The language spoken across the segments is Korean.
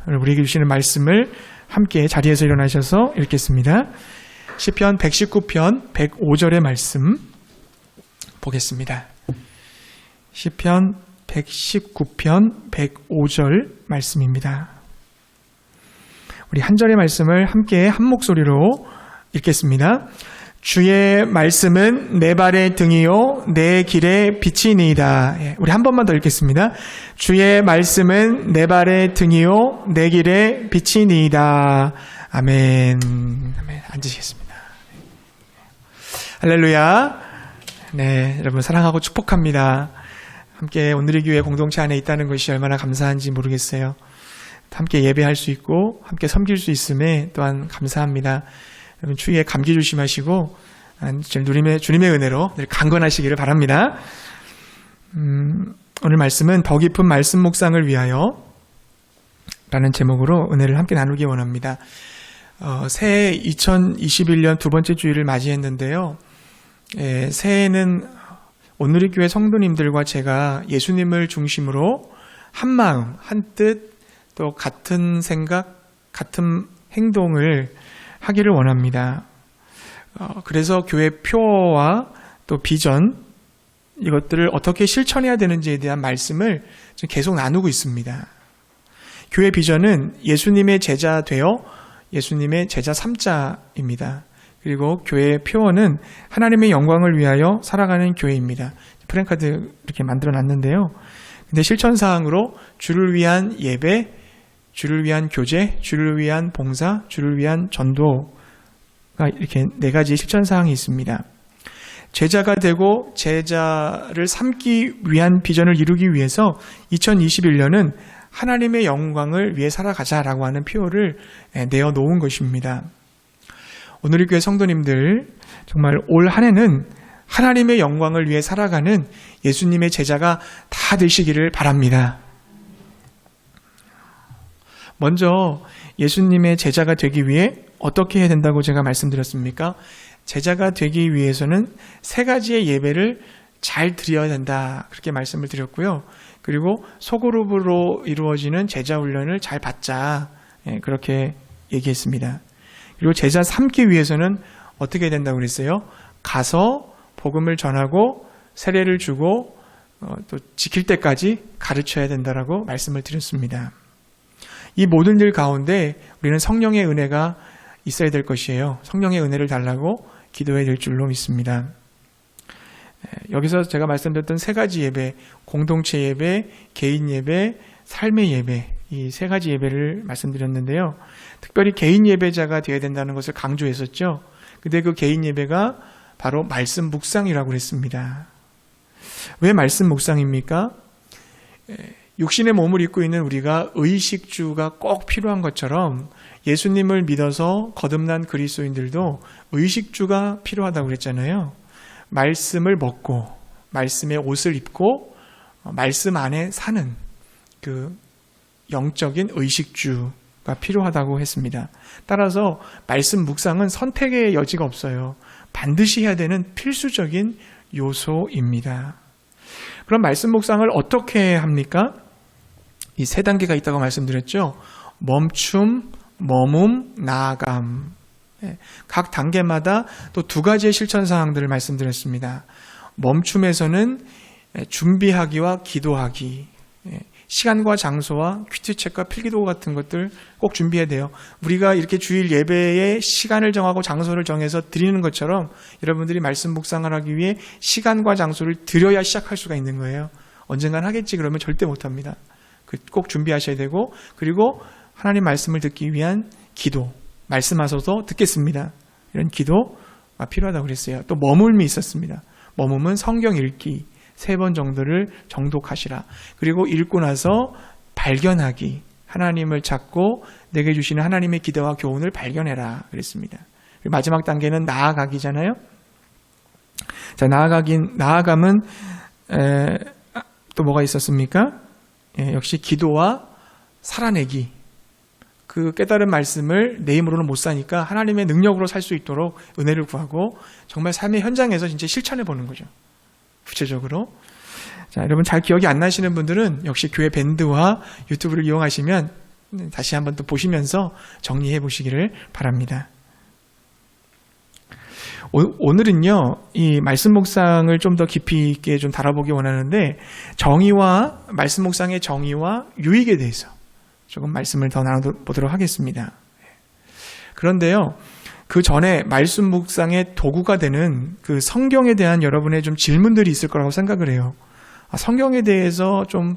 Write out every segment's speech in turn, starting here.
우리에게 주시는 말씀을 함께 자리에서 일어나셔서 읽겠습니다. 시편 119편 105절의 말씀 보겠습니다. 시편 119편 105절 말씀입니다. 우리 한 절의 말씀을 함께 한 목소리로 읽겠습니다. 주의 말씀은 내 발의 등이요 내 길의 빛이니이다. 우리 한 번만 더 읽겠습니다. 주의 말씀은 내 발의 등이요 내 길의 빛이니이다. 아멘. 아멘. 앉으시겠습니다. 할렐루야. 네, 여러분 사랑하고 축복합니다. 함께 오늘의 교회 공동체 안에 있다는 것이 얼마나 감사한지 모르겠어요. 함께 예배할 수 있고 함께 섬길 수 있음에 또한 감사합니다. 여러분 추위에 감기 조심하시고 주님의 은혜로 늘 강건하시기를 바랍니다. 오늘 말씀은 더 깊은 말씀 묵상을 위하여 라는 제목으로 은혜를 함께 나누기 원합니다. 새해 2021년 두 번째 주일을 맞이했는데요. 새해에는 오늘의 교회 성도님들과 제가 예수님을 중심으로 한 마음, 한 뜻, 또 같은 생각, 같은 행동을 하기를 원합니다. 그래서 교회 표어와 또 비전 이것들을 어떻게 실천해야 되는지에 대한 말씀을 계속 나누고 있습니다. 교회 비전은 예수님의 제자 되어 예수님의 제자 삼자입니다. 그리고 교회의 표어는 하나님의 영광을 위하여 살아가는 교회입니다. 프랜카드 이렇게 만들어 놨는데요. 근데 실천사항으로 주를 위한 예배, 주를 위한 교제, 주를 위한 봉사, 주를 위한 전도가 이렇게 네 가지 실천사항이 있습니다. 제자가 되고 제자를 삼기 위한 비전을 이루기 위해서 2021년은 하나님의 영광을 위해 살아가자라고 하는 표어를 내어놓은 것입니다. 오늘의 교회 성도님들 정말 올 한 해는 하나님의 영광을 위해 살아가는 예수님의 제자가 다 되시기를 바랍니다. 먼저 예수님의 제자가 되기 위해 어떻게 해야 된다고 제가 말씀드렸습니까? 제자가 되기 위해서는 세 가지의 예배를 잘 드려야 된다. 그렇게 말씀을 드렸고요. 그리고 소그룹으로 이루어지는 제자 훈련을 잘 받자. 그렇게 얘기했습니다. 그리고 제자 삼기 위해서는 어떻게 해야 된다고 그랬어요? 가서 복음을 전하고 세례를 주고 또 지킬 때까지 가르쳐야 된다라고 말씀을 드렸습니다. 이 모든 일 가운데 우리는 성령의 은혜가 있어야 될 것이에요. 성령의 은혜를 달라고 기도해야 될 줄로 믿습니다. 여기서 제가 말씀드렸던 세 가지 예배, 공동체 예배, 개인 예배, 삶의 예배, 이 세 가지 예배를 말씀드렸는데요. 특별히 개인 예배자가 되어야 된다는 것을 강조했었죠. 근데 그 개인 예배가 바로 말씀 묵상이라고 그랬습니다. 왜 말씀 묵상입니까? 육신의 몸을 입고 있는 우리가 의식주가 꼭 필요한 것처럼 예수님을 믿어서 거듭난 그리스도인들도 의식주가 필요하다고 그랬잖아요. 말씀을 먹고 말씀의 옷을 입고 말씀 안에 사는 그 영적인 의식주가 필요하다고 했습니다. 따라서 말씀 묵상은 선택의 여지가 없어요. 반드시 해야 되는 필수적인 요소입니다. 그럼 말씀 묵상을 어떻게 합니까? 이 세 단계가 있다고 말씀드렸죠. 멈춤, 머문, 나아감. 각 단계마다 또 두 가지의 실천 사항들을 말씀드렸습니다. 멈춤에서는 준비하기와 기도하기. 시간과 장소와 큐티책과 필기도구 같은 것들 꼭 준비해야 돼요. 우리가 이렇게 주일 예배에 시간을 정하고 장소를 정해서 드리는 것처럼 여러분들이 말씀 묵상을 하기 위해 시간과 장소를 드려야 시작할 수가 있는 거예요. 언젠간 하겠지 그러면 절대 못합니다. 꼭 준비하셔야 되고, 그리고 하나님 말씀을 듣기 위한 기도, 말씀하셔서 듣겠습니다. 이런 기도가 필요하다고 그랬어요. 또 머물미 있었습니다. 머물면 성경 읽기 3번 정도를 정독하시라. 그리고 읽고 나서 발견하기, 하나님을 찾고 내게 주시는 하나님의 기대와 교훈을 발견해라 그랬습니다. 마지막 단계는 나아가기잖아요. 자, 나아감은 또 뭐가 있었습니까? 역시 기도와 살아내기. 그 깨달은 말씀을 내 힘으로는 못 사니까 하나님의 능력으로 살 수 있도록 은혜를 구하고 정말 삶의 현장에서 진짜 실천해 보는 거죠. 구체적으로. 자, 여러분 잘 기억이 안 나시는 분들은 역시 교회 밴드와 유튜브를 이용하시면 다시 한번 또 보시면서 정리해 보시기를 바랍니다. 오늘은요, 이 말씀 묵상을 좀 더 깊이 있게 좀 다뤄보기 원하는데, 정의와, 말씀 묵상의 정의와 유익에 대해서 조금 말씀을 더 나눠보도록 하겠습니다. 그런데요, 그 전에 말씀 묵상의 도구가 되는 그 성경에 대한 여러분의 좀 질문들이 있을 거라고 생각을 해요. 성경에 대해서 좀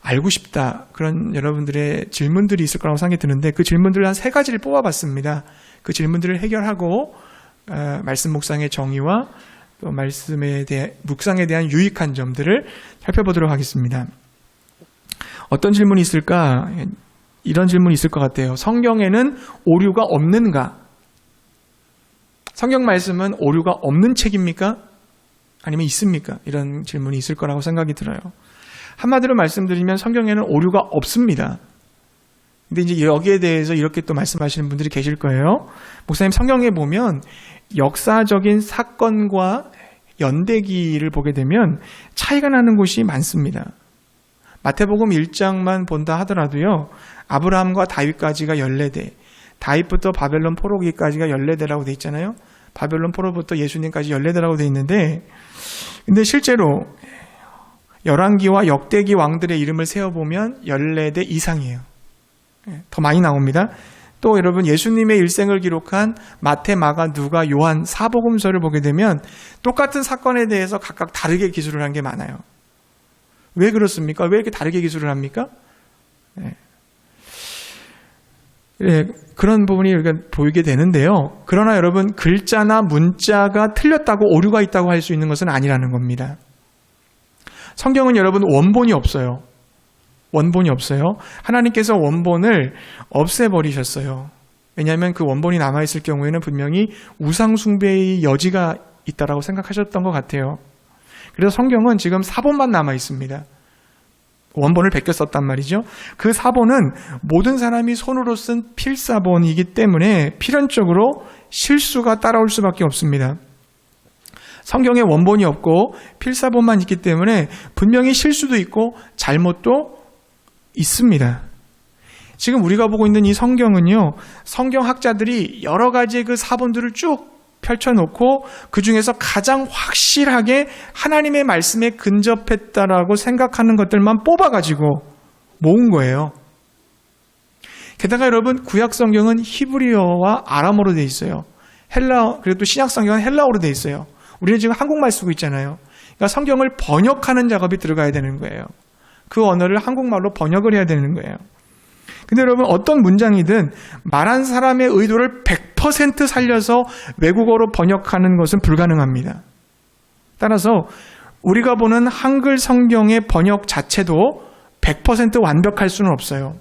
알고 싶다. 그런 여러분들의 질문들이 있을 거라고 생각이 드는데, 그 질문들을 한 3가지를 뽑아봤습니다. 그 질문들을 해결하고, 말씀 묵상의 정의와 또 묵상에 대한 유익한 점들을 살펴보도록 하겠습니다. 어떤 질문이 있을까? 이런 질문이 있을 것 같아요. 성경에는 오류가 없는가? 성경 말씀은 오류가 없는 책입니까? 아니면 있습니까? 이런 질문이 있을 거라고 생각이 들어요. 한마디로 말씀드리면 성경에는 오류가 없습니다. 근데 이제 여기에 대해서 이렇게 또 말씀하시는 분들이 계실 거예요. 목사님, 성경에 보면 역사적인 사건과 연대기를 보게 되면 차이가 나는 곳이 많습니다. 마태복음 1장만 본다 하더라도요, 아브라함과 다윗까지가 14대, 다윗부터 바벨론 포로기까지가 14대라고 돼 있잖아요. 바벨론 포로부터 예수님까지 14대라고 돼 있는데, 근데 실제로 열왕기와 역대기 왕들의 이름을 세어보면 14대 이상이에요. 더 많이 나옵니다. 또 여러분, 예수님의 일생을 기록한 마태, 마가, 누가, 요한 4복음서를 보게 되면 똑같은 사건에 대해서 각각 다르게 기술을 한 게 많아요. 왜 그렇습니까? 왜 이렇게 다르게 기술을 합니까? 그런 부분이 우리가 보이게 되는데요. 그러나 여러분, 글자나 문자가 틀렸다고 오류가 있다고 할 수 있는 것은 아니라는 겁니다. 성경은 여러분 원본이 없어요. 원본이 없어요. 하나님께서 원본을 없애버리셨어요. 왜냐하면 그 원본이 남아있을 경우에는 분명히 우상숭배의 여지가 있다라고 생각하셨던 것 같아요. 그래서 성경은 지금 사본만 남아있습니다. 원본을 베껴 썼단 말이죠. 그 사본은 모든 사람이 손으로 쓴 필사본이기 때문에 필연적으로 실수가 따라올 수밖에 없습니다. 성경에 원본이 없고 필사본만 있기 때문에 분명히 실수도 있고 잘못도 있습니다. 지금 우리가 보고 있는 이 성경은요, 성경학자들이 여러 가지의 그 사본들을 쭉 펼쳐놓고 그 중에서 가장 확실하게 하나님의 말씀에 근접했다라고 생각하는 것들만 뽑아가지고 모은 거예요. 게다가 여러분, 구약 성경은 히브리어와 아람어로 돼 있어요. 그리고 또 신약 성경은 헬라어로 돼 있어요. 우리는 지금 한국말 쓰고 있잖아요. 그러니까 성경을 번역하는 작업이 들어가야 되는 거예요. 그 언어를 한국말로 번역을 해야 되는 거예요. 근데 여러분, 어떤 문장이든 말한 사람의 의도를 100% 살려서 외국어로 번역하는 것은 불가능합니다. 따라서 우리가 보는 한글 성경의 번역 자체도 100% 완벽할 수는 없어요.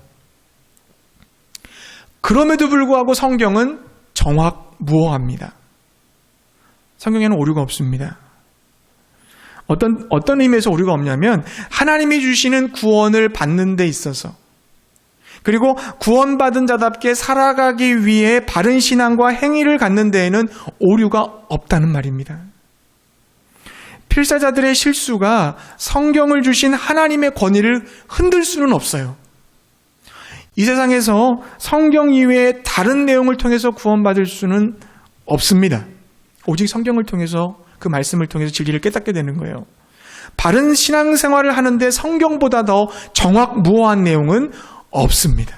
그럼에도 불구하고 성경은 정확무어합니다. 성경에는 오류가 없습니다. 어떤 의미에서 오류가 없냐면, 하나님이 주시는 구원을 받는 데 있어서, 그리고 구원받은 자답게 살아가기 위해 바른 신앙과 행위를 갖는 데에는 오류가 없다는 말입니다. 필사자들의 실수가 성경을 주신 하나님의 권위를 흔들 수는 없어요. 이 세상에서 성경 이외에 다른 내용을 통해서 구원받을 수는 없습니다. 오직 성경을 통해서, 그 말씀을 통해서 진리를 깨닫게 되는 거예요. 바른 신앙생활을 하는데 성경보다 더 정확무어한 내용은 없습니다.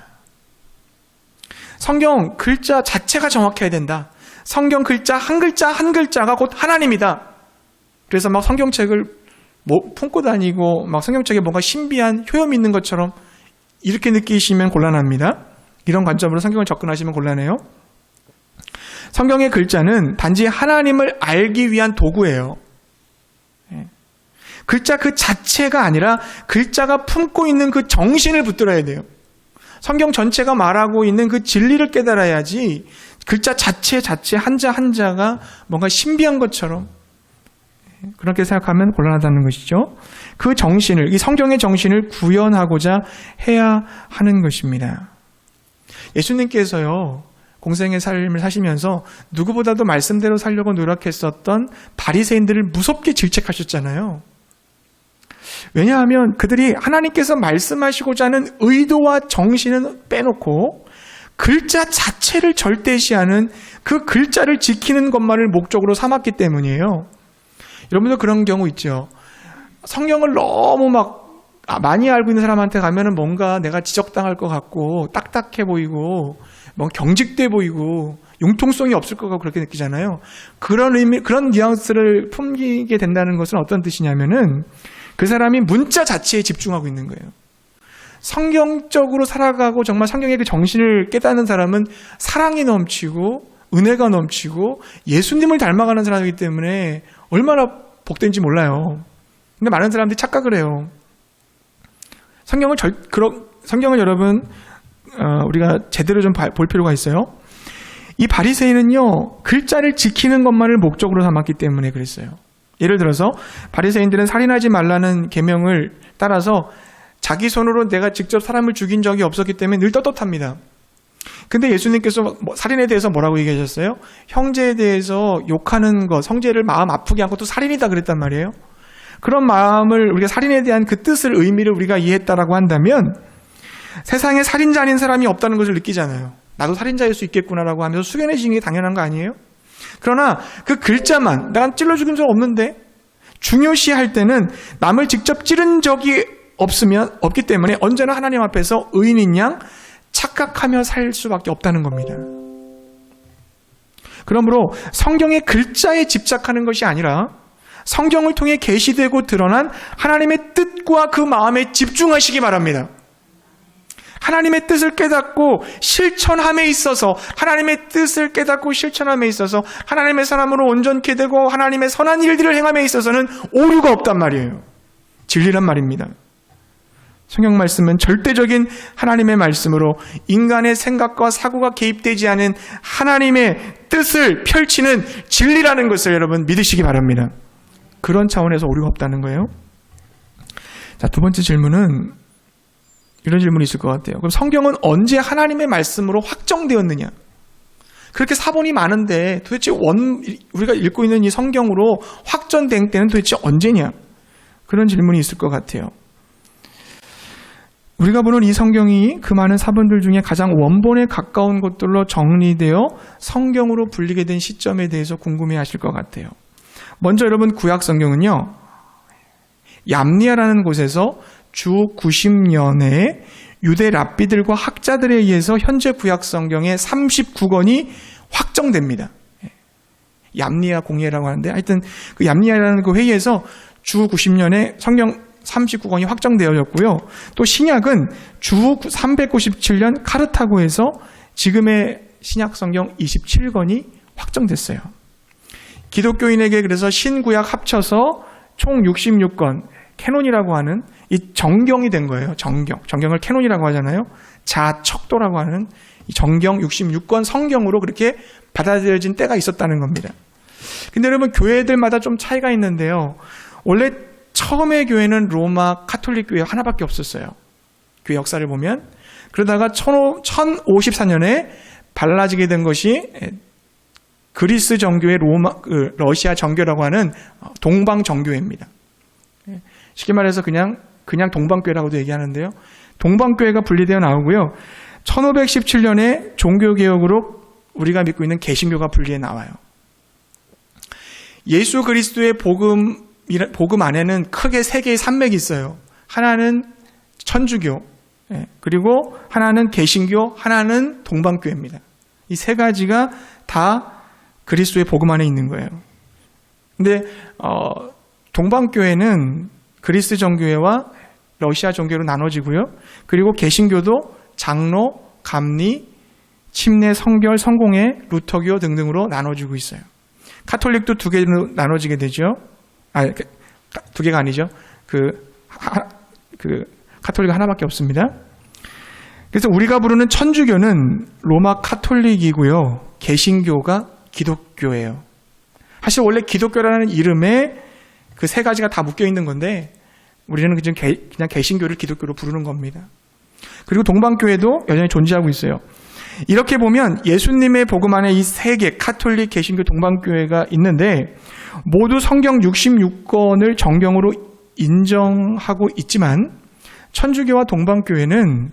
성경 글자 자체가 정확해야 된다. 성경 글자 한 글자가 곧 하나님이다. 그래서 막 성경책을 품고 다니고 막 성경책에 뭔가 신비한 효염이 있는 것처럼 이렇게 느끼시면 곤란합니다. 이런 관점으로 성경을 접근하시면 곤란해요. 성경의 글자는 단지 하나님을 알기 위한 도구예요. 글자 그 자체가 아니라 글자가 품고 있는 그 정신을 붙들어야 돼요. 성경 전체가 말하고 있는 그 진리를 깨달아야지 글자 자체 한자 한자가 뭔가 신비한 것처럼 그렇게 생각하면 곤란하다는 것이죠. 그 정신을, 이 성경의 정신을 구현하고자 해야 하는 것입니다. 예수님께서요, 공생의 삶을 사시면서 누구보다도 말씀대로 살려고 노력했었던 바리새인들을 무섭게 질책하셨잖아요. 왜냐하면 그들이 하나님께서 말씀하시고자 하는 의도와 정신은 빼놓고 글자 자체를 절대시하는 그 글자를 지키는 것만을 목적으로 삼았기 때문이에요. 여러분도 그런 경우 있죠. 성경을 너무 많이 알고 있는 사람한테 가면은 뭔가 내가 지적당할 것 같고 딱딱해 보이고 경직돼 보이고 융통성이 없을 것 같고 그렇게 느끼잖아요. 그런 의미, 그런 뉘앙스를 품기게 된다는 것은 어떤 뜻이냐면은 그 사람이 문자 자체에 집중하고 있는 거예요. 성경적으로 살아가고 정말 성경의 그 정신을 깨닫는 사람은 사랑이 넘치고 은혜가 넘치고 예수님을 닮아가는 사람이기 때문에 얼마나 복된지 몰라요. 근데 많은 사람들이 착각을 해요. 성경을 여러분 우리가 제대로 좀 볼 필요가 있어요. 이 바리새인은요, 글자를 지키는 것만을 목적으로 삼았기 때문에 그랬어요. 예를 들어서 바리새인들은 살인하지 말라는 계명을 따라서 자기 손으로 내가 직접 사람을 죽인 적이 없었기 때문에 늘 떳떳합니다. 근데 예수님께서 살인에 대해서 뭐라고 얘기하셨어요? 형제에 대해서 욕하는 것, 형제를 마음 아프게 한 것도 살인이다 그랬단 말이에요. 그런 마음을 우리가 살인에 대한 그 뜻을, 의미를 우리가 이해했다라고 한다면 세상에 살인자 아닌 사람이 없다는 것을 느끼잖아요. 나도 살인자일 수 있겠구나라고 하면서 숙연해지는 게 당연한 거 아니에요? 그러나 그 글자만, 내가 찔러 죽인 적 없는데, 중요시할 때는 남을 직접 찌른 적이 없기 때문에 언제나 하나님 앞에서 의인인 양 착각하며 살 수밖에 없다는 겁니다. 그러므로 성경의 글자에 집착하는 것이 아니라 성경을 통해 계시되고 드러난 하나님의 뜻과 그 마음에 집중하시기 바랍니다. 하나님의 뜻을 깨닫고 실천함에 있어서, 하나님의 뜻을 깨닫고 실천함에 있어서 하나님의 사람으로 온전케 되고 하나님의 선한 일들을 행함에 있어서는 오류가 없단 말이에요. 진리란 말입니다. 성경 말씀은 절대적인 하나님의 말씀으로 인간의 생각과 사고가 개입되지 않은 하나님의 뜻을 펼치는 진리라는 것을 여러분 믿으시기 바랍니다. 그런 차원에서 오류가 없다는 거예요. 자, 두 번째 질문은 이런 질문이 있을 것 같아요. 그럼 성경은 언제 하나님의 말씀으로 확정되었느냐? 그렇게 사본이 많은데 도대체 우리가 읽고 있는 이 성경으로 확정된 때는 도대체 언제냐? 그런 질문이 있을 것 같아요. 우리가 보는 이 성경이 그 많은 사본들 중에 가장 원본에 가까운 것들로 정리되어 성경으로 불리게 된 시점에 대해서 궁금해하실 것 같아요. 먼저 여러분 구약 성경은요, 얌니아라는 곳에서 주 90년에 유대 랍비들과 학자들에 의해서 현재 구약 성경의 39권이 확정됩니다. 얌니아 공예라고 하는데, 하여튼 그 얌니아라는 그 회의에서 주 90년에 성경 39권이 확정되어졌고요. 또 신약은 주 397년 카르타고에서 지금의 신약 성경 27권이 확정됐어요. 기독교인에게 그래서 신구약 합쳐서 총 66권, 캐논이라고 하는 이 정경이 된 거예요. 정경을 캐논이라고 하잖아요. 자척도라고 하는 이 정경 66권 성경으로 그렇게 받아들여진 때가 있었다는 겁니다. 근데 여러분, 교회들마다 좀 차이가 있는데요. 원래 처음에 교회는 로마 카톨릭 교회 하나밖에 없었어요. 교회 역사를 보면. 그러다가 1054년에 달라지게 된 것이 그리스 정교의 러시아 정교라고 하는 동방 정교회입니다. 쉽게 말해서 그냥 동방교회라고도 얘기하는데요. 동방교회가 분리되어 나오고요. 1517년에 종교개혁으로 우리가 믿고 있는 개신교가 분리해 나와요. 예수 그리스도의 복음 안에는 크게 세 개의 산맥이 있어요. 하나는 천주교, 그리고 하나는 개신교, 하나는 동방교회입니다. 이 세 가지가 다 그리스도의 복음 안에 있는 거예요. 근데 동방교회는 그리스 정교회와 러시아 정교회로 나눠지고요. 그리고 개신교도 장로, 감리, 침례, 성결, 성공회, 루터교 등등으로 나눠지고 있어요. 카톨릭도 두 개로 나눠지게 되죠. 두 개가 아니죠. 카톨릭 하나밖에 없습니다. 그래서 우리가 부르는 천주교는 로마 카톨릭이고요. 개신교가 기독교예요. 사실 원래 기독교라는 이름에 그 세 가지가 다 묶여 있는 건데 우리는 그냥 개신교를 기독교로 부르는 겁니다. 그리고 동방교회도 여전히 존재하고 있어요. 이렇게 보면 예수님의 복음 안에 이 세 개, 카톨릭, 개신교, 동방교회가 있는데 모두 성경 66권을 정경으로 인정하고 있지만 천주교와 동방교회는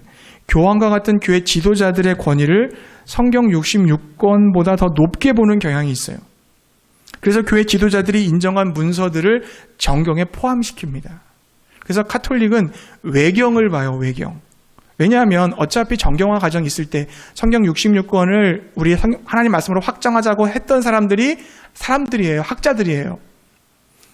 교황과 같은 교회 지도자들의 권위를 성경 66권보다 더 높게 보는 경향이 있어요. 그래서 교회 지도자들이 인정한 문서들을 정경에 포함시킵니다. 그래서 카톨릭은 외경을 봐요, 외경. 왜냐하면 어차피 정경화 과정이 있을 때 성경 66권을 우리 하나님 말씀으로 확정하자고 했던 사람들이에요. 학자들이에요.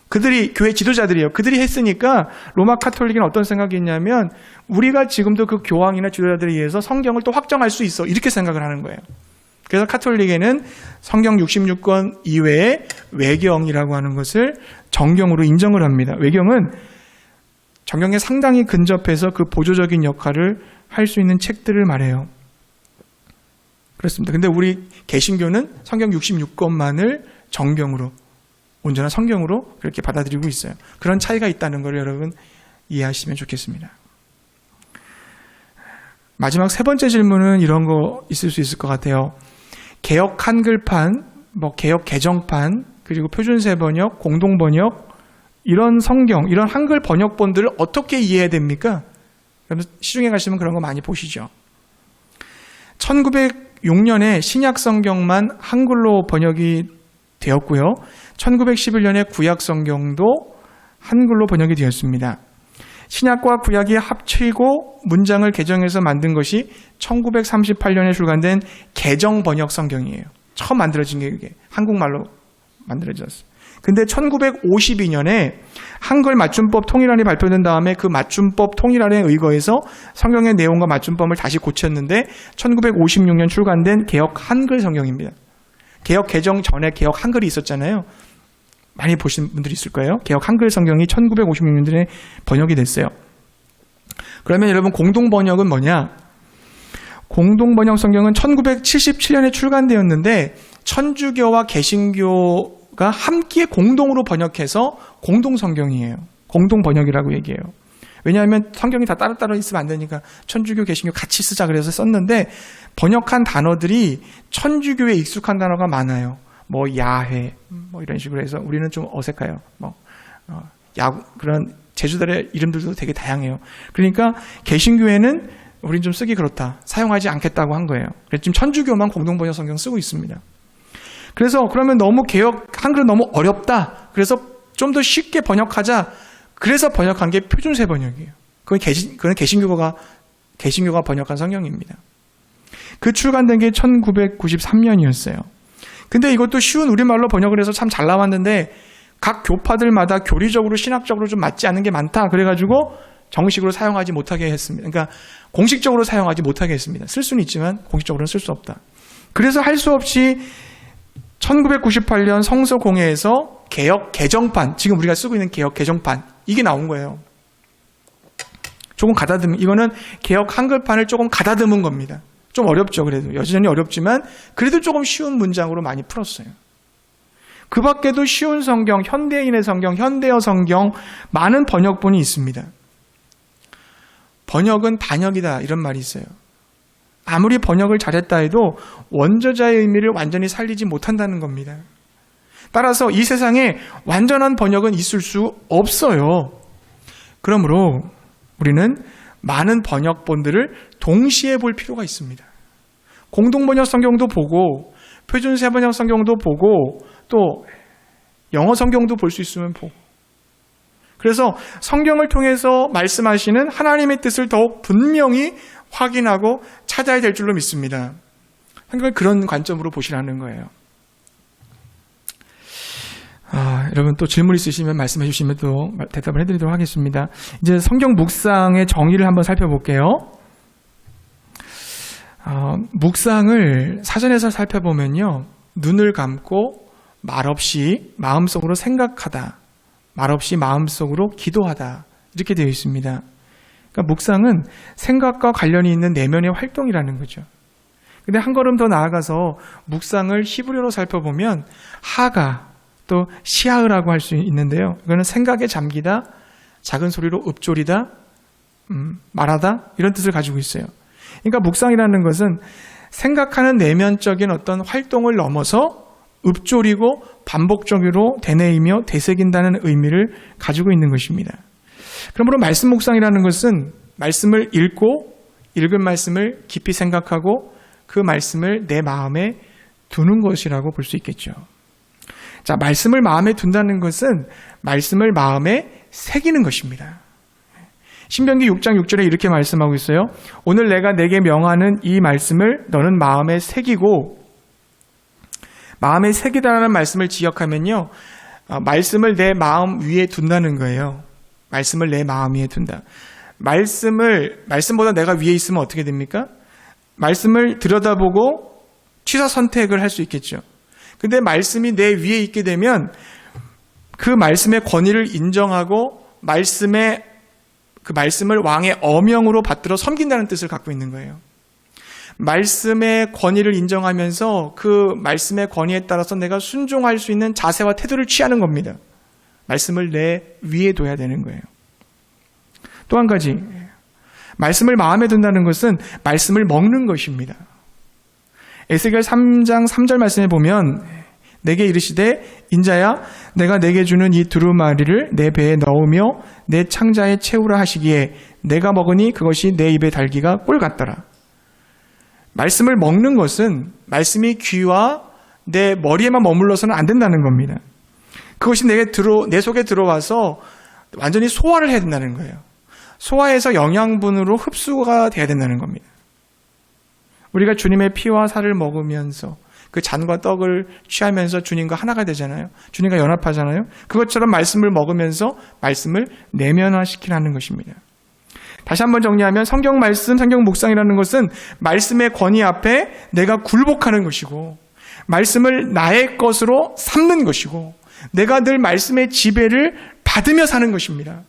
그들이 교회 지도자들이에요. 그들이 했으니까 로마 카톨릭은 어떤 생각이 있냐면 우리가 지금도 그 교황이나 지도자들에 의해서 성경을 또 확정할 수 있어. 이렇게 생각을 하는 거예요. 그래서 카톨릭에는 성경 66권 이외에 외경이라고 하는 것을 정경으로 인정을 합니다. 외경은 정경에 상당히 근접해서 그 보조적인 역할을 할 수 있는 책들을 말해요. 그렇습니다. 근데 우리 개신교는 성경 66권만을 정경으로, 온전한 성경으로 그렇게 받아들이고 있어요. 그런 차이가 있다는 걸 여러분 이해하시면 좋겠습니다. 마지막 세 번째 질문은 이런 거 있을 수 있을 것 같아요. 개역 한글판, 개역 개정판, 그리고 표준세 번역, 공동 번역, 이런 성경, 이런 한글 번역본들을 어떻게 이해해야 됩니까? 여러분 시중에 가시면 그런 거 많이 보시죠. 1906년에 신약 성경만 한글로 번역이 되었고요. 1911년에 구약 성경도 한글로 번역이 되었습니다. 신약과 구약이 합치고 문장을 개정해서 만든 것이 1938년에 출간된 개정 번역 성경이에요. 처음 만들어진 게 그게 한국말로 만들어졌어요. 근데 1952년에 한글 맞춤법 통일안이 발표된 다음에 그 맞춤법 통일안에 의거해서 성경의 내용과 맞춤법을 다시 고쳤는데 1956년 출간된 개역 한글 성경입니다. 개역 개정 전에 개역 한글이 있었잖아요. 많이 보신 분들이 있을 거예요. 개역 한글 성경이 1956년에 번역이 됐어요. 그러면 여러분 공동 번역은 뭐냐? 공동 번역 성경은 1977년에 출간되었는데 천주교와 개신교가 함께 공동으로 번역해서 공동 성경이에요. 공동 번역이라고 얘기해요. 왜냐하면 성경이 다 따로따로 있으면 안 되니까 천주교, 개신교 같이 쓰자 그래서 썼는데 번역한 단어들이 천주교에 익숙한 단어가 많아요. 야회, 이런 식으로 해서 우리는 좀 어색해요. 야구, 그런 제주들의 이름들도 되게 다양해요. 그러니까 개신교회는 우린 좀 쓰기 그렇다. 사용하지 않겠다고 한 거예요. 그래서 지금 천주교만 공동번역 성경 쓰고 있습니다. 그래서 그러면 너무 한글은 너무 어렵다. 그래서 좀 더 쉽게 번역하자. 그래서 번역한 게 표준세 번역이에요. 그건 개신교가 번역한 성경입니다. 그 출간된 게 1993년이었어요. 근데 이것도 쉬운 우리말로 번역을 해서 참 잘 나왔는데 각 교파들마다 교리적으로 신학적으로 좀 맞지 않는 게 많다. 그래가지고 정식으로 사용하지 못하게 했습니다. 그러니까 공식적으로 사용하지 못하게 했습니다. 쓸 수는 있지만 공식적으로는 쓸 수 없다. 그래서 할 수 없이 1998년 성서공회에서 개역 개정판, 지금 우리가 쓰고 있는 개역 개정판, 이게 나온 거예요. 조금 가다듬은, 이거는 개역 한글판을 조금 가다듬은 겁니다. 좀 어렵죠. 그래도 여전히 어렵지만 그래도 조금 쉬운 문장으로 많이 풀었어요. 그 밖에도 쉬운 성경, 현대인의 성경, 현대어 성경, 많은 번역본이 있습니다. 번역은 반역이다 이런 말이 있어요. 아무리 번역을 잘했다 해도 원저자의 의미를 완전히 살리지 못한다는 겁니다. 따라서 이 세상에 완전한 번역은 있을 수 없어요. 그러므로 우리는 많은 번역본들을 동시에 볼 필요가 있습니다. 공동번역 성경도 보고 표준세 번역 성경도 보고 또 영어 성경도 볼 수 있으면 보고, 그래서 성경을 통해서 말씀하시는 하나님의 뜻을 더욱 분명히 확인하고 찾아야 될 줄로 믿습니다. 그런 관점으로 보시라는 거예요. 여러분 또 질문 있으시면 말씀해 주시면 또 대답을 해드리도록 하겠습니다. 이제 성경 묵상의 정의를 한번 살펴볼게요. 묵상을 사전에서 살펴보면요, 눈을 감고 말없이 마음속으로 생각하다, 말없이 마음속으로 기도하다, 이렇게 되어 있습니다. 그러니까 묵상은 생각과 관련이 있는 내면의 활동이라는 거죠. 근데 한 걸음 더 나아가서 묵상을 히브리어로 살펴보면 하가, 또 시하으라고 할 수 있는데요. 이거는 생각에 잠기다, 작은 소리로 읊조리다, 말하다, 이런 뜻을 가지고 있어요. 그러니까 묵상이라는 것은 생각하는 내면적인 어떤 활동을 넘어서 읊조리고 반복적으로 되뇌이며 되새긴다는 의미를 가지고 있는 것입니다. 그러므로 말씀 묵상이라는 것은 말씀을 읽고 읽은 말씀을 깊이 생각하고 그 말씀을 내 마음에 두는 것이라고 볼 수 있겠죠. 자, 말씀을 마음에 둔다는 것은 말씀을 마음에 새기는 것입니다. 신명기 6장 6절에 이렇게 말씀하고 있어요. 오늘 내가 내게 명하는 이 말씀을 너는 마음에 새기고, 마음에 새기다라는 말씀을 기억하면요, 말씀을 내 마음 위에 둔다는 거예요. 말씀을 내 마음 위에 둔다. 말씀보다 내가 위에 있으면 어떻게 됩니까? 말씀을 들여다보고 취사 선택을 할 수 있겠죠. 근데 말씀이 내 위에 있게 되면 그 말씀의 권위를 인정하고 그 말씀을 왕의 어명으로 받들어 섬긴다는 뜻을 갖고 있는 거예요. 말씀의 권위를 인정하면서 그 말씀의 권위에 따라서 내가 순종할 수 있는 자세와 태도를 취하는 겁니다. 말씀을 내 위에 둬야 되는 거예요. 또 한 가지, 말씀을 마음에 둔다는 것은 말씀을 먹는 것입니다. 에스겔 3장 3절 말씀에 보면 내게 이르시되 인자야 내가 내게 주는 이 두루마리를 내 배에 넣으며 내 창자에 채우라 하시기에 내가 먹으니 그것이 내 입에 달기가 꿀 같더라. 말씀을 먹는 것은 말씀이 귀와 내 머리에만 머물러서는 안 된다는 겁니다. 그것이 내 속에 들어와서 완전히 소화를 해야 된다는 거예요. 소화해서 영양분으로 흡수가 돼야 된다는 겁니다. 우리가 주님의 피와 살을 먹으면서 그 잔과 떡을 취하면서 주님과 하나가 되잖아요. 주님과 연합하잖아요. 그것처럼 말씀을 먹으면서 말씀을 내면화시키라는 것입니다. 다시 한번 정리하면 성경 말씀, 성경 묵상이라는 것은 말씀의 권위 앞에 내가 굴복하는 것이고, 말씀을 나의 것으로 삼는 것이고, 내가 늘 말씀의 지배를 받으며 사는 것입니다.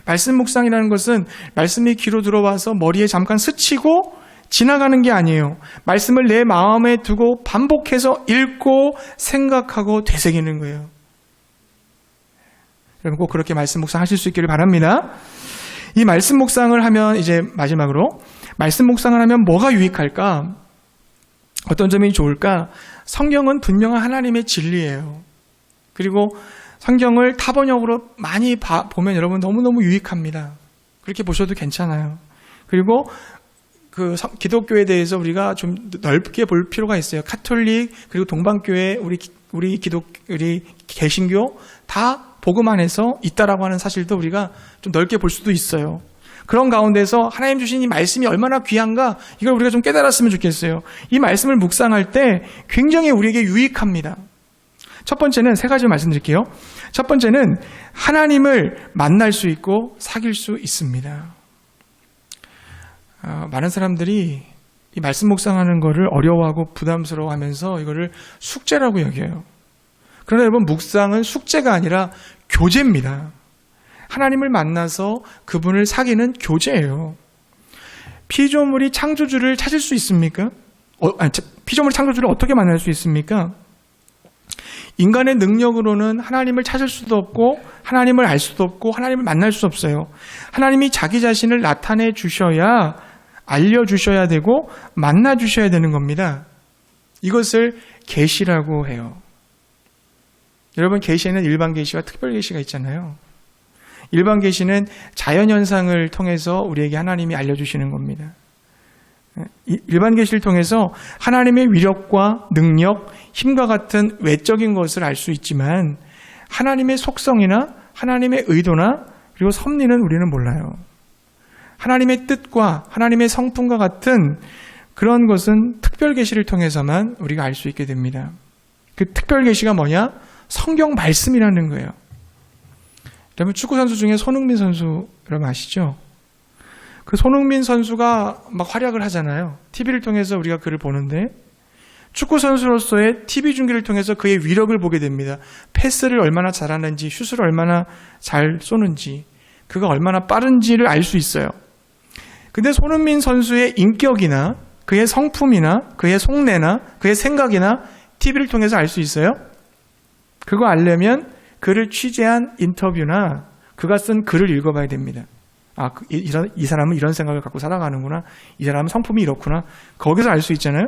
말씀 묵상이라는 것은 말씀이 귀로 들어와서 머리에 잠깐 스치고 지나가는 게 아니에요. 말씀을 내 마음에 두고 반복해서 읽고 생각하고 되새기는 거예요. 여러분 꼭 그렇게 말씀 묵상하실 수 있기를 바랍니다. 이 말씀 묵상을 하면 이제 마지막으로 말씀 묵상을 하면 뭐가 유익할까? 어떤 점이 좋을까? 성경은 분명한 하나님의 진리예요. 그리고 성경을 타번역으로 많이 보면 여러분 너무너무 유익합니다. 그렇게 보셔도 괜찮아요. 그리고 기독교에 대해서 우리가 좀 넓게 볼 필요가 있어요. 카톨릭, 그리고 동방교회, 우리 개신교 다 복음 안에서 있다라고 하는 사실도 우리가 좀 넓게 볼 수도 있어요. 그런 가운데서 하나님 주신 이 말씀이 얼마나 귀한가, 이걸 우리가 좀 깨달았으면 좋겠어요. 이 말씀을 묵상할 때 굉장히 우리에게 유익합니다. 첫 번째는 세 가지 말씀드릴게요. 첫 번째는 하나님을 만날 수 있고 사귈 수 있습니다. 많은 사람들이 이 말씀 묵상하는 거를 어려워하고 부담스러워하면서 이거를 숙제라고 여겨요. 그러나 여러분, 묵상은 숙제가 아니라 교제입니다. 하나님을 만나서 그분을 사귀는 교제예요. 피조물이 창조주를 찾을 수 있습니까? 피조물이 창조주를 어떻게 만날 수 있습니까? 인간의 능력으로는 하나님을 찾을 수도 없고 하나님을 알 수도 없고 하나님을 만날 수 없어요. 하나님이 자기 자신을 나타내 주셔야, 알려주셔야 되고 만나 주셔야 되는 겁니다. 이것을 계시라고 해요. 여러분, 계시에는 일반 계시와 특별 계시가 있잖아요. 일반 계시는 자연현상을 통해서 우리에게 하나님이 알려주시는 겁니다. 일반 계시를 통해서 하나님의 위력과 능력, 힘과 같은 외적인 것을 알 수 있지만 하나님의 속성이나 하나님의 의도나 그리고 섭리는 우리는 몰라요. 하나님의 뜻과 하나님의 성품과 같은 그런 것은 특별 계시를 통해서만 우리가 알 수 있게 됩니다. 그 특별 계시가 뭐냐? 성경 말씀이라는 거예요. 여러분, 축구 선수 중에 손흥민 선수 여러분 아시죠? 그 손흥민 선수가 막 활약을 하잖아요. TV를 통해서 우리가 그를 보는데 축구 선수로서의 TV 중계를 통해서 그의 위력을 보게 됩니다. 패스를 얼마나 잘하는지, 슛을 얼마나 잘 쏘는지, 그가 얼마나 빠른지를 알 수 있어요. 근데 손흥민 선수의 인격이나 그의 성품이나 그의 속내나 그의 생각이나 TV를 통해서 알 수 있어요? 그거 알려면 그를 취재한 인터뷰나 그가 쓴 글을 읽어봐야 됩니다. 이 사람은 이런 생각을 갖고 살아가는구나. 이 사람은 성품이 이렇구나. 거기서 알 수 있잖아요.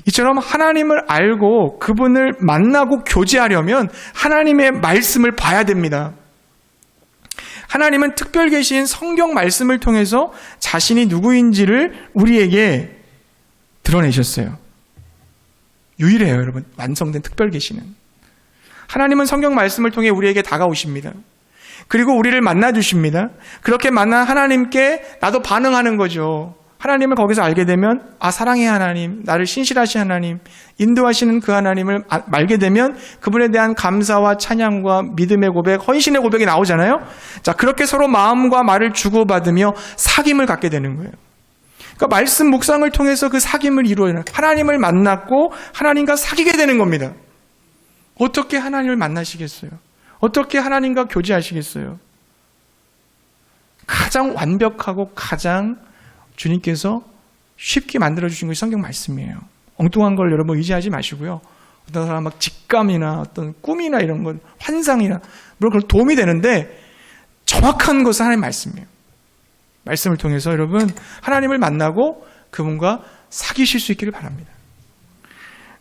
이처럼 하나님을 알고 그분을 만나고 교제하려면 하나님의 말씀을 봐야 됩니다. 하나님은 특별 계시인 성경 말씀을 통해서 자신이 누구인지를 우리에게 드러내셨어요. 유일해요, 여러분. 완성된 특별 계시는. 하나님은 성경 말씀을 통해 우리에게 다가오십니다. 그리고 우리를 만나주십니다. 그렇게 만난 하나님께 나도 반응하는 거죠. 하나님을 거기서 알게 되면 사랑의 하나님, 나를 신실하신 하나님, 인도하시는 그 하나님을 알게 되면 그분에 대한 감사와 찬양과 믿음의 고백, 헌신의 고백이 나오잖아요. 자, 그렇게 서로 마음과 말을 주고받으며 사귐을 갖게 되는 거예요. 그러니까 말씀 묵상을 통해서 그 사귐을 이루어내는, 하나님을 만났고 하나님과 사귀게 되는 겁니다. 어떻게 하나님을 만나시겠어요? 어떻게 하나님과 교제하시겠어요? 가장 완벽하고 가장 주님께서 쉽게 만들어주신 것이 성경 말씀이에요. 엉뚱한 걸 여러분 의지하지 마시고요. 어떤 사람 막 직감이나 어떤 꿈이나 이런 건 환상이나 물론 그건 도움이 되는데 정확한 것은 하나님의 말씀이에요. 말씀을 통해서 여러분 하나님을 만나고 그분과 사귀실 수 있기를 바랍니다.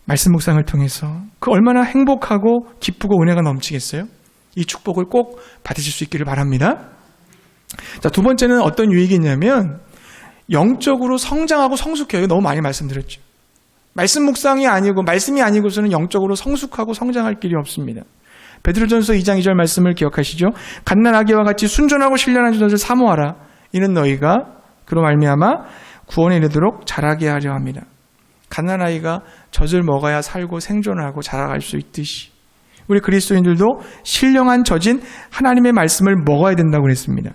말씀 묵상을 통해서 그 얼마나 행복하고 기쁘고 은혜가 넘치겠어요? 이 축복을 꼭 받으실 수 있기를 바랍니다. 자, 두 번째는 어떤 유익이 있냐면 영적으로 성장하고 성숙해요. 너무 많이 말씀드렸죠. 말씀 묵상이 아니고 말씀이 아니고서는 영적으로 성숙하고 성장할 길이 없습니다. 베드로전서 2장 2절 말씀을 기억하시죠? 갓난아기와 같이 순전하고 신령한 자들을 사모하라. 이는 너희가 그로 말미암아 구원에 이르도록 자라게 하려 합니다. 갓난아이가 젖을 먹어야 살고 생존하고 자라갈 수 있듯이 우리 그리스도인들도 신령한 젖인 하나님의 말씀을 먹어야 된다고 그랬습니다.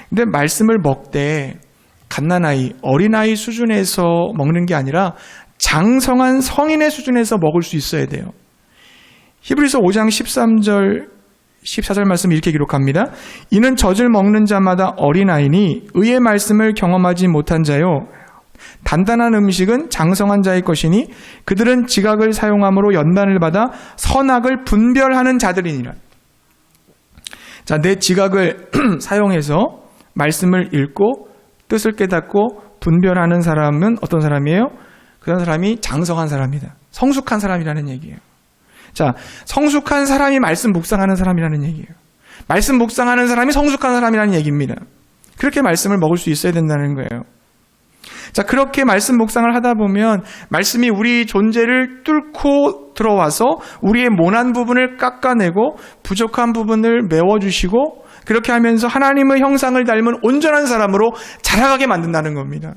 근데 말씀을 먹되 갓난아이, 어린아이 수준에서 먹는 게 아니라 장성한 성인의 수준에서 먹을 수 있어야 돼요. 히브리서 5장 13절, 14절 말씀 이렇게 기록합니다. 이는 젖을 먹는 자마다 어린아이니 의의 말씀을 경험하지 못한 자요. 단단한 음식은 장성한 자의 것이니 그들은 지각을 사용함으로 연단을 받아 선악을 분별하는 자들이니라. 자, 내 지각을 사용해서 말씀을 읽고 뜻을 깨닫고 분별하는 사람은 어떤 사람이에요? 그런 사람이 장성한 사람이다. 성숙한 사람이라는 얘기예요. 자, 성숙한 사람이 말씀 묵상하는 사람이라는 얘기예요. 말씀 묵상하는 사람이 성숙한 사람이라는 얘기입니다. 그렇게 말씀을 먹을 수 있어야 된다는 거예요. 자, 그렇게 말씀 묵상을 하다 보면 말씀이 우리 존재를 뚫고 들어와서 우리의 모난 부분을 깎아내고 부족한 부분을 메워주시고 그렇게 하면서 하나님의 형상을 닮은 온전한 사람으로 자라가게 만든다는 겁니다.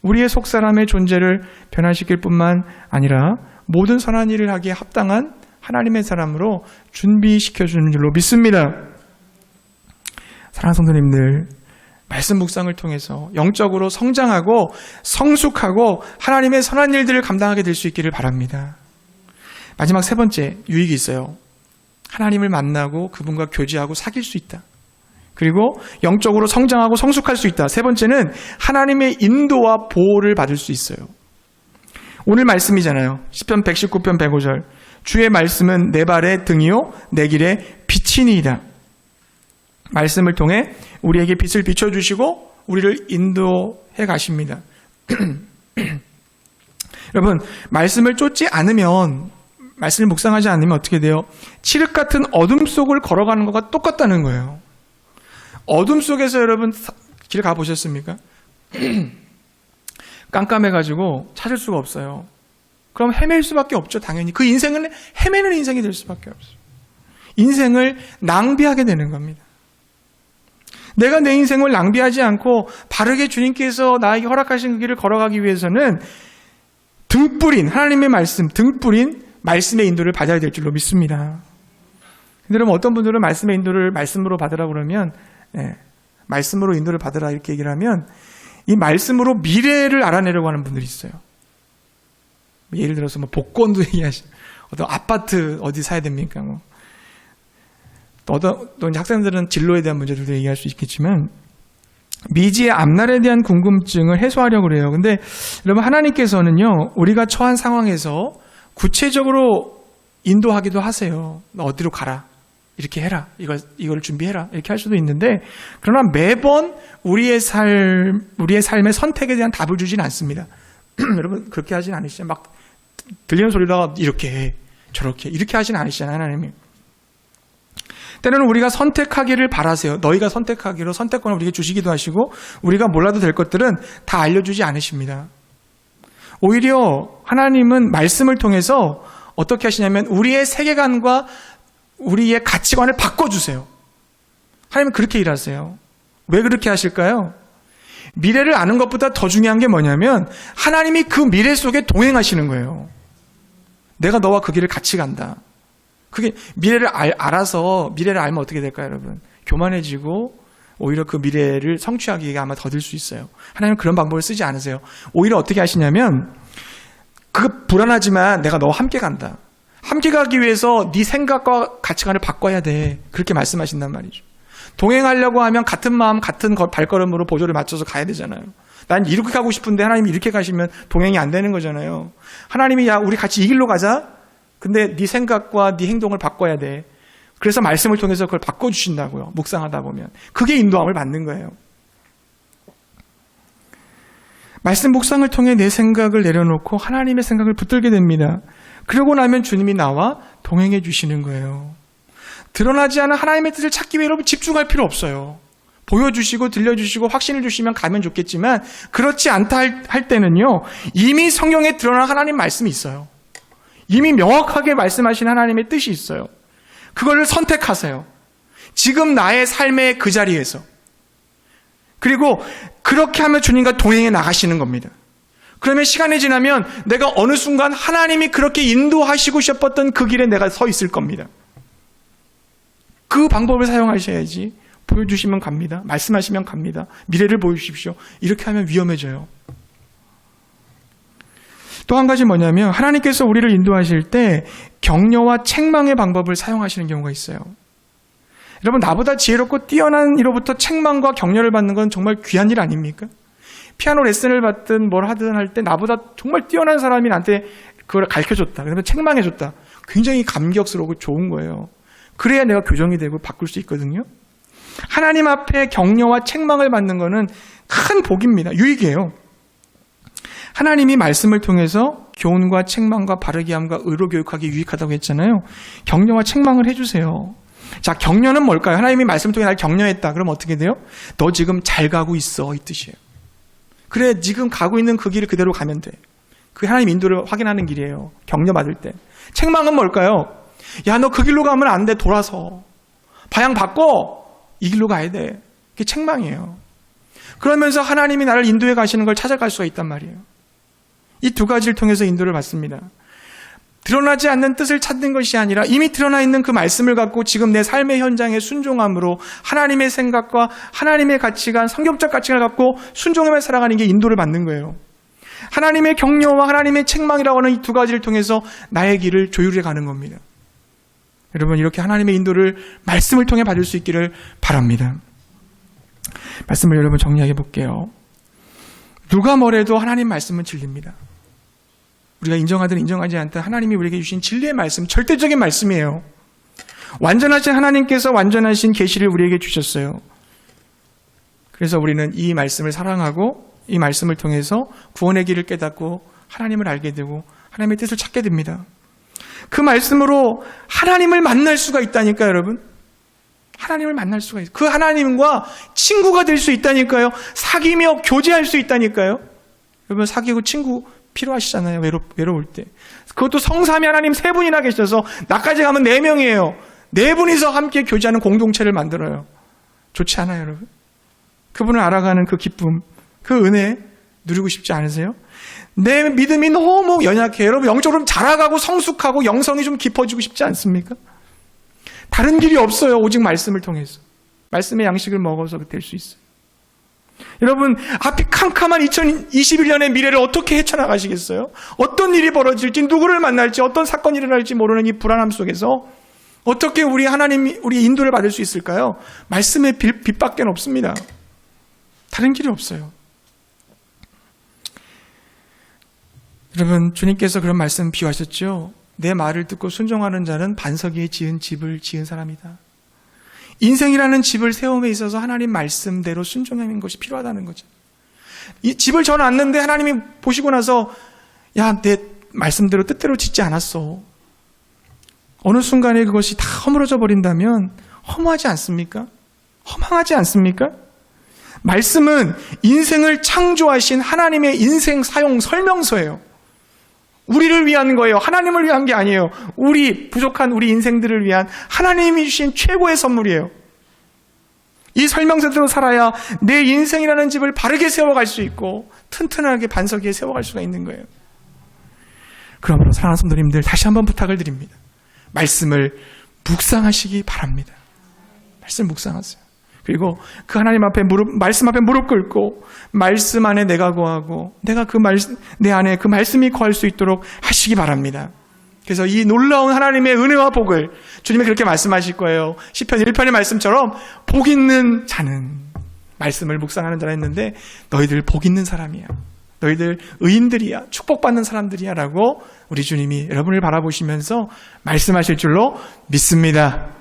우리의 속사람의 존재를 변화시킬 뿐만 아니라 모든 선한 일을 하기에 합당한 하나님의 사람으로 준비시켜주는 줄로 믿습니다. 사랑하는 성도님들, 말씀 묵상을 통해서 영적으로 성장하고 성숙하고 하나님의 선한 일들을 감당하게 될 수 있기를 바랍니다. 마지막 세 번째 유익이 있어요. 하나님을 만나고 그분과 교제하고 사귈 수 있다. 그리고 영적으로 성장하고 성숙할 수 있다. 세 번째는 하나님의 인도와 보호를 받을 수 있어요. 오늘 말씀이잖아요. 시편 119편 105절. 주의 말씀은 내 발의 등이요 내 길의 빛이니이다. 말씀을 통해 우리에게 빛을 비춰주시고 우리를 인도해 가십니다. 여러분, 말씀을 쫓지 않으면, 말씀을 묵상하지 않으면 어떻게 돼요? 칠흑 같은 어둠 속을 걸어가는 것과 똑같다는 거예요. 어둠 속에서 여러분 길 가보셨습니까? 깜깜해가지고 찾을 수가 없어요. 그럼 헤맬 수밖에 없죠, 당연히. 그 인생은 헤매는 인생이 될 수밖에 없어요. 인생을 낭비하게 되는 겁니다. 내가 내 인생을 낭비하지 않고 바르게 주님께서 나에게 허락하신 그 길을 걸어가기 위해서는 등불인 하나님의 말씀, 등불인 말씀의 인도를 받아야 될 줄로 믿습니다. 근데 여러분, 어떤 분들은 말씀의 인도를 말씀으로 받으라 그러면, 말씀으로 인도를 받으라 이렇게 얘기를 하면 이 말씀으로 미래를 알아내려고 하는 분들이 있어요. 예를 들어서 뭐 복권도 얘기하시고, 어떤 아파트 어디 사야 됩니까? 또 이제 학생들은 진로에 대한 문제들도 얘기할 수 있겠지만, 미지의 앞날에 대한 궁금증을 해소하려고 그래요. 근데 여러분, 하나님께서는요, 우리가 처한 상황에서 구체적으로 인도하기도 하세요. 너 어디로 가라, 이렇게 해라, 이걸 준비해라, 이렇게 할 수도 있는데, 그러나 매번 우리의 삶의 선택에 대한 답을 주진 않습니다. 여러분, 그렇게 하진 않으시죠? 막 들리는 소리다가 이렇게 해, 저렇게 이렇게 하진 않으시잖아요, 하나님이. 때로는 우리가 선택하기를 바라세요. 너희가 선택하기로 선택권을 우리에게 주시기도 하시고 우리가 몰라도 될 것들은 다 알려주지 않으십니다. 오히려 하나님은 말씀을 통해서 어떻게 하시냐면 우리의 세계관과 우리의 가치관을 바꿔주세요. 하나님은 그렇게 일하세요. 왜 그렇게 하실까요? 미래를 아는 것보다 더 중요한 게 뭐냐면 하나님이 그 미래 속에 동행하시는 거예요. 내가 너와 그 길을 같이 간다. 그게 미래를 알아서 미래를 알면 어떻게 될까요, 여러분? 교만해지고 오히려 그 미래를 성취하기가 아마 더딜 수 있어요. 하나님은 그런 방법을 쓰지 않으세요. 오히려 어떻게 하시냐면 그 불안하지만 내가 너와 함께 간다. 함께 가기 위해서 네 생각과 가치관을 바꿔야 돼. 그렇게 말씀하신단 말이죠. 동행하려고 하면 같은 마음, 같은 발걸음으로 보조를 맞춰서 가야 되잖아요. 난 이렇게 가고 싶은데 하나님이 이렇게 가시면 동행이 안 되는 거잖아요. 하나님이 야 우리 같이 이 길로 가자. 근데 네 생각과 네 행동을 바꿔야 돼. 그래서 말씀을 통해서 그걸 바꿔주신다고요. 묵상하다 보면. 그게 인도함을 받는 거예요. 말씀 묵상을 통해 내 생각을 내려놓고 하나님의 생각을 붙들게 됩니다. 그러고 나면 주님이 나와 동행해 주시는 거예요. 드러나지 않은 하나님의 뜻을 찾기 위해 여러분 집중할 필요 없어요. 보여주시고 들려주시고 확신을 주시면 가면 좋겠지만 그렇지 않다 할 때는요. 이미 성경에 드러난 하나님 말씀이 있어요. 이미 명확하게 말씀하신 하나님의 뜻이 있어요. 그거를 선택하세요. 지금 나의 삶의 그 자리에서. 그리고 그렇게 하면 주님과 동행해 나가시는 겁니다. 그러면 시간이 지나면 내가 어느 순간 하나님이 그렇게 인도하시고 싶었던 그 길에 내가 서 있을 겁니다. 그 방법을 사용하셔야지. 보여주시면 갑니다. 말씀하시면 갑니다. 미래를 보여주십시오. 이렇게 하면 위험해져요. 또 한 가지 뭐냐면 하나님께서 우리를 인도하실 때 격려와 책망의 방법을 사용하시는 경우가 있어요. 여러분 나보다 지혜롭고 뛰어난 이로부터 책망과 격려를 받는 건 정말 귀한 일 아닙니까? 피아노 레슨을 받든 뭘 하든 할 때 나보다 정말 뛰어난 사람이 나한테 그걸 가르쳐줬다. 그러면 책망해줬다. 굉장히 감격스러우고 좋은 거예요. 그래야 내가 교정이 되고 바꿀 수 있거든요. 하나님 앞에 격려와 책망을 받는 것은 큰 복입니다. 유익이에요. 하나님이 말씀을 통해서 교훈과 책망과 바르게 함과 의로 교육하기 유익하다고 했잖아요. 격려와 책망을 해주세요. 자, 격려는 뭘까요? 하나님이 말씀을 통해 날 격려했다. 그럼 어떻게 돼요? 너 지금 잘 가고 있어. 이 뜻이에요. 그래, 지금 가고 있는 그 길을 그대로 가면 돼. 그게 하나님 인도를 확인하는 길이에요. 격려받을 때. 책망은 뭘까요? 야, 너 그 길로 가면 안 돼. 돌아서. 방향 바꿔. 이 길로 가야 돼. 그게 책망이에요. 그러면서 하나님이 나를 인도해 가시는 걸 찾아갈 수가 있단 말이에요. 이 두 가지를 통해서 인도를 받습니다. 드러나지 않는 뜻을 찾는 것이 아니라 이미 드러나 있는 그 말씀을 갖고 지금 내 삶의 현장에 순종함으로 하나님의 생각과 하나님의 가치관, 성경적 가치관을 갖고 순종하며 살아가는 게 인도를 받는 거예요. 하나님의 격려와 하나님의 책망이라고 하는 이 두 가지를 통해서 나의 길을 조율해 가는 겁니다. 여러분 이렇게 하나님의 인도를 말씀을 통해 받을 수 있기를 바랍니다. 말씀을 여러분 정리해 볼게요. 누가 뭐래도 하나님 말씀은 진리입니다. 우리가 인정하든 인정하지 않든 하나님이 우리에게 주신 진리의 말씀, 절대적인 말씀이에요. 완전하신 하나님께서 완전하신 계시를 우리에게 주셨어요. 그래서 우리는 이 말씀을 사랑하고 이 말씀을 통해서 구원의 길을 깨닫고 하나님을 알게 되고 하나님의 뜻을 찾게 됩니다. 그 말씀으로 하나님을 만날 수가 있다니까요, 여러분. 하나님을 만날 수가 있어요. 그 하나님과 친구가 될 수 있다니까요. 사귀며 교제할 수 있다니까요. 여러분 사귀고 친구 필요하시잖아요. 외로울 때. 그것도 성삼위 하나님 세 분이나 계셔서 나까지 가면 4명이에요. 4분이서 함께 교제하는 공동체를 만들어요. 좋지 않아요, 여러분? 그분을 알아가는 그 기쁨, 그 은혜 누리고 싶지 않으세요? 내 믿음이 너무 연약해요. 여러분 영적으로 자라가고 성숙하고 영성이 좀 깊어지고 싶지 않습니까? 다른 길이 없어요. 오직 말씀을 통해서. 말씀의 양식을 먹어서 될 수 있어요. 여러분 앞이 캄캄한 2021년의 미래를 어떻게 헤쳐나가시겠어요? 어떤 일이 벌어질지, 누구를 만날지, 어떤 사건이 일어날지 모르는 이 불안함 속에서 어떻게 우리 인도를 받을 수 있을까요? 말씀의 빛밖에 없습니다. 다른 길이 없어요. 여러분 주님께서 그런 말씀 비유하셨죠? 내 말을 듣고 순종하는 자는 반석 위에 지은 집을 지은 사람이다. 인생이라는 집을 세움에 있어서 하나님 말씀대로 순종하는 것이 필요하다는 거죠. 이 집을 져놨는데 하나님이 보시고 나서 야, 내 말씀대로 뜻대로 짓지 않았어. 어느 순간에 그것이 다 허물어져 버린다면 허무하지 않습니까? 허망하지 않습니까? 말씀은 인생을 창조하신 하나님의 인생 사용 설명서예요. 우리를 위한 거예요. 하나님을 위한 게 아니에요. 우리 부족한 우리 인생들을 위한 하나님이 주신 최고의 선물이에요. 이 설명서대로 살아야 내 인생이라는 집을 바르게 세워갈 수 있고 튼튼하게 반석 위에 세워갈 수가 있는 거예요. 그러므로 사랑하는 성도님들, 다시 한번 부탁을 드립니다. 말씀을 묵상하시기 바랍니다. 말씀 묵상하세요. 그리고 그 하나님 앞에 말씀 앞에 무릎 꿇고 말씀 안에 내가 거하고 내가 내 안에 그 말씀이 거할 수 있도록 하시기 바랍니다. 그래서 이 놀라운 하나님의 은혜와 복을 주님이 그렇게 말씀하실 거예요. 시편 1편의 말씀처럼 복 있는 자는, 말씀을 묵상하는 자라 했는데 너희들 복 있는 사람이야. 너희들 의인들이야. 축복받는 사람들이야 라고 우리 주님이 여러분을 바라보시면서 말씀하실 줄로 믿습니다.